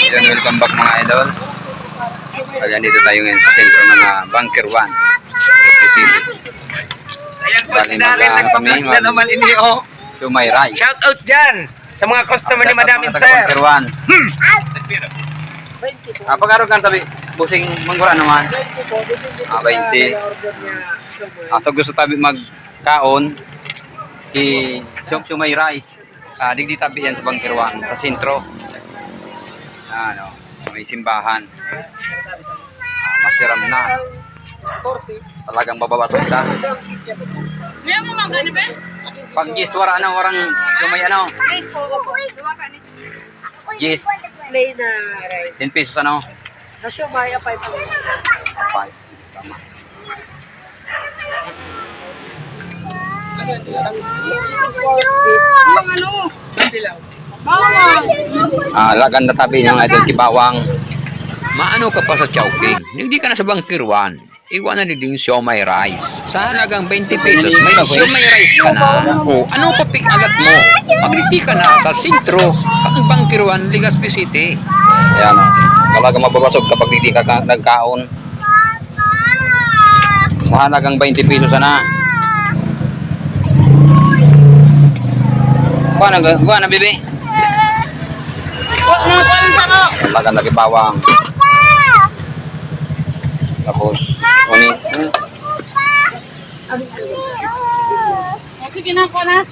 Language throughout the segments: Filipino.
Yun, welcome back mga idol. Ayan, dito tayo ngayon sa sentro ng Bunker 1. Ayan po, sinalin na naman ini, oh. Siomai rice. Shout out dyan sa mga customer ni Madam Bunker Sir. 1. Pag-araw kan tabi, busing manggura naman. 20. So gusto tabi magkaon si siomai rice. Digdi tabi yan sa Bunker 1, sa sentro. Ano, may simbahan. Masiram na. Talagang bababasok ka. Pag yes, wala ano, warang lumay ano. Yes. 10 pesos ano? Nasa Maya 5 5. Tama. Lagan na tabi ng idol Kibawang. Maano ka pa sa Chowking? Hindi ka na sa Bunker 1. Iwan na din yung siomai rice. Sa halagang 20 pesos, may siomai rice ka na. O, ano pa pig-alat mo? Magliti ka na sa sentro, kang Bunker 1, Legazpi City. Ayan o. Talagang mababasog kapag hindi ka nagkaon. Sa halagang 20 pesos na. Kuha na, bibi. Talagang Kibawang. Tapos, uni. Sige na po na.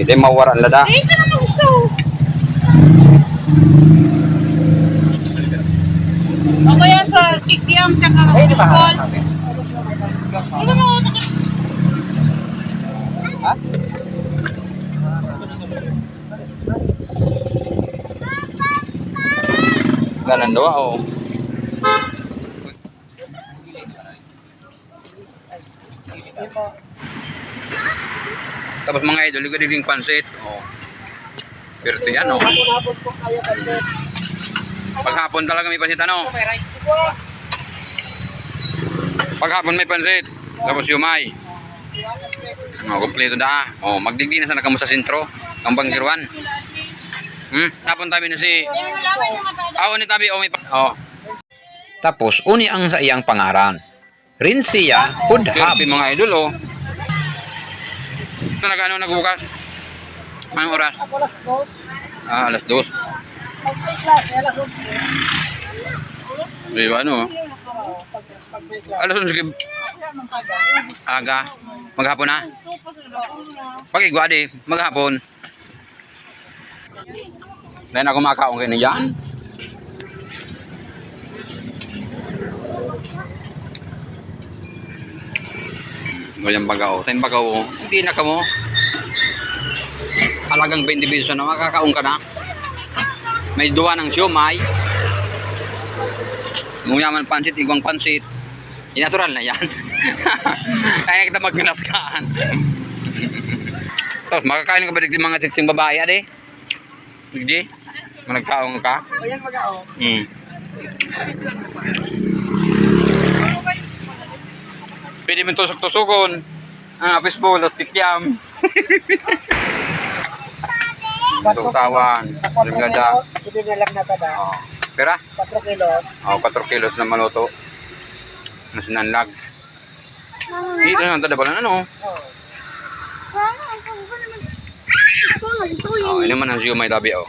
Di mawaran lada. Ito na mag-show. Ako yan sa kikiam tsaka school. Ano mo sakit? Ha? Ganan daw o. Tapos mga idol, liging pansit. Oh. Pero ito yan, oh. Paghapon talaga may pansit, ano? Paghapon may pansit. Tapos siomai. Kompleto na. Magdigdi na sana kamo sa sentro. Ang Bunker 1. Tapon tabi na si... ni tabi. May tapos, uni ang sa iyang pangaran. Rinsia Hudhab. Mga idol, oh. Talaga ano nagbukas? Anong oras? Alas 2. Alas 2. Diba ano? Alas 11. Aga. Maghapon na? Pag-igwa di. Maghapon. Dahil ako makaong kayo na yan. Walang bagaw. Tayong bagaw. Hindi na ka mo. Halagang 20 pesos na makakaong ka na. May duwa ng siomai. Nguyaman pansit, igwang pansit. Natural na yan. Kaya kita magkinaskaan. Tapos makakain ka ba dito mga tsitsing babae ade? Hindi? Managkaong ka? Ayan mag-aong. Pwede mo tusok-tusokon. Fishbowl, tikyam. Tutawan. Naganda. Ito na lang natada. Pera? 4 kilos. 4 kilos na maluto. Nasinanlag. Dito na tada pala ano? Ini man ang siomai tabi oh.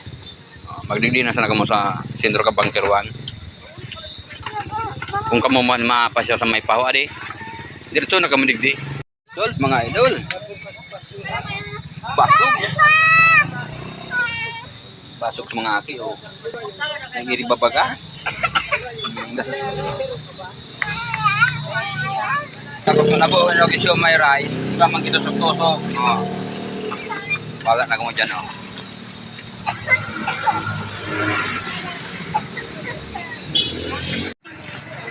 Magdigdi na sana kamo sa sentro ka Bunker 1. Kung kamo man mapasya sa may paho ade. Diretso na kamo digdi. Sol mga idol. Basok mga aki oh. Nangiri babaga. Tapos na po ano ki siomai rice, iba man kita sok-tosok. Wala na kamo diyan oh.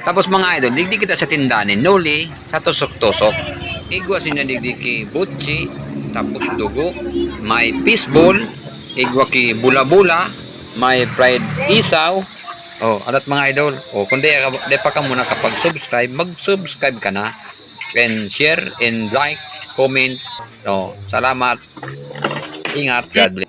Tapos mga idol, digdi kita sa tindahan ni Noli sa tusok-tusok. Igwa sinadigdi ki butchi, tapos dugo, may fishball, igwa ki bula-bula, may fried isaw, Oh, alat mga idol. Oh, kung di pa ka muna kapag-subscribe, mag-subscribe ka na. And share and like, comment. Oh, salamat. Ingat. God bless.